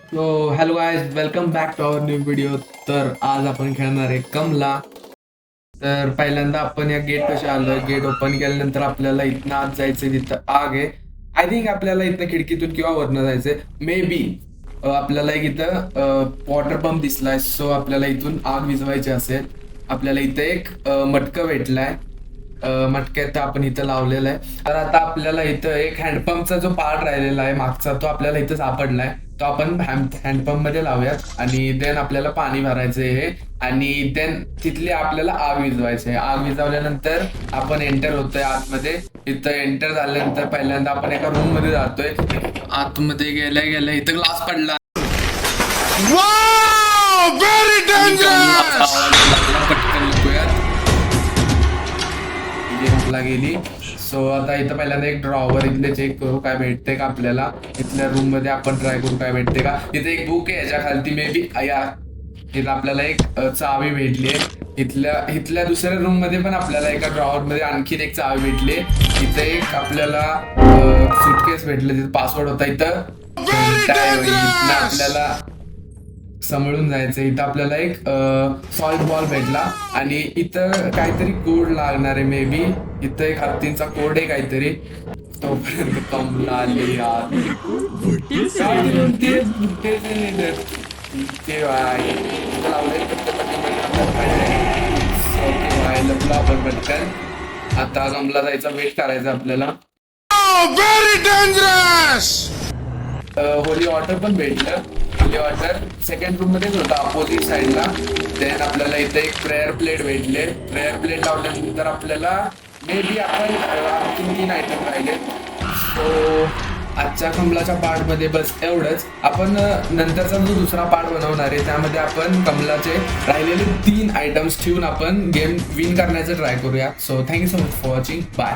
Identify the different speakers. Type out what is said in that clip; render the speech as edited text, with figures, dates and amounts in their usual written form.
Speaker 1: So hello guys, welcome back to our new video. तर आज आपण खेळणार आहे कमला. तर पहिल्यांदा आपण या गेट कशा आलोय, गेट ओपन केल्यानंतर आपल्याला इथनं आत जायचंय, तिथं आग आहे. आय थिंक आपल्याला इथनं खिडकीतून किंवा वरनं जायचंय मे बी. आपल्याला एक इथं वॉटर पंप दिसलाय, सो आपल्याला इथून आग विझवायची असेल. आपल्याला इथं एक मटकं भेटलाय. मटक्यात आपण इथं लावलेला आहे. तर आता आपल्याला इथं एक हँडपंपचा जो पार्ट राहिलेला आहे मागचा, तो आपल्याला इथं सापडलाय. तो आपण हँडपंप मध्ये लावूयात आणि देन आपल्याला पाणी भरायचंय हे. आणि देन तिथली आपल्याला आग विझवायची. आग विझवल्यानंतर आपण एंटर होतोय आतमध्ये. इथं एंटर झाल्यानंतर पहिल्यांदा आपण एका रूम मध्ये जातोय. आतमध्ये गेल्या गेल्या इथं ग्लास पडला. पटकन लपूयात. गेली. सो आता इथं पहिल्यांदा एक ड्रॉवर इथले चेक करू काय भेटते का आपल्याला. इथल्या रूम मध्ये आपण ट्राय करू काय भेटते का. इथे एक बुक आहे, याच्या खालती मे बी इथं आपल्याला एक चावी भेटली आहे. इथल्या दुसऱ्या रूम मध्ये पण आपल्याला एका ड्रॉवर मध्ये आणखीन एक चावी भेटली. इथे एक आपल्याला सुटकेस भेटले, तिथे पासवर्ड होता. इथं आपल्याला सांभाळून जायचं. इथं आपल्याला एक सॉल्ट बॉल भेटला आणि इथं काहीतरी कोड लागणार आहे मे बी. इथं एक हत्तींचा कोड आहे काहीतरी. तोपर्यंत कमला आली यार. आपण पटकन आता कमला जायचा वेट करायचा आपल्याला. Very dangerous. होली वॉटर पण भेटलं. होली वॉटर सेकंड रूम मध्येच होता, अपोजिट साईडला. देन आपल्याला इथे एक प्रेयर प्लेट भेटले. प्रेयर प्लेट लावल्यानंतर आपल्याला मे बी आपण आणखीन 3 आयटम राहिले. सो आजच्या कमलाच्या पार्ट मध्ये बस एवढंच. आपण नंतरचा जो दुसरा पार्ट बनवणार आहे त्यामध्ये आपण कमलाचे राहिलेले 3 आयटम्स ठेवून आपण गेम विन करण्याचं ट्राय करूया. So thank you so much for watching. Bye.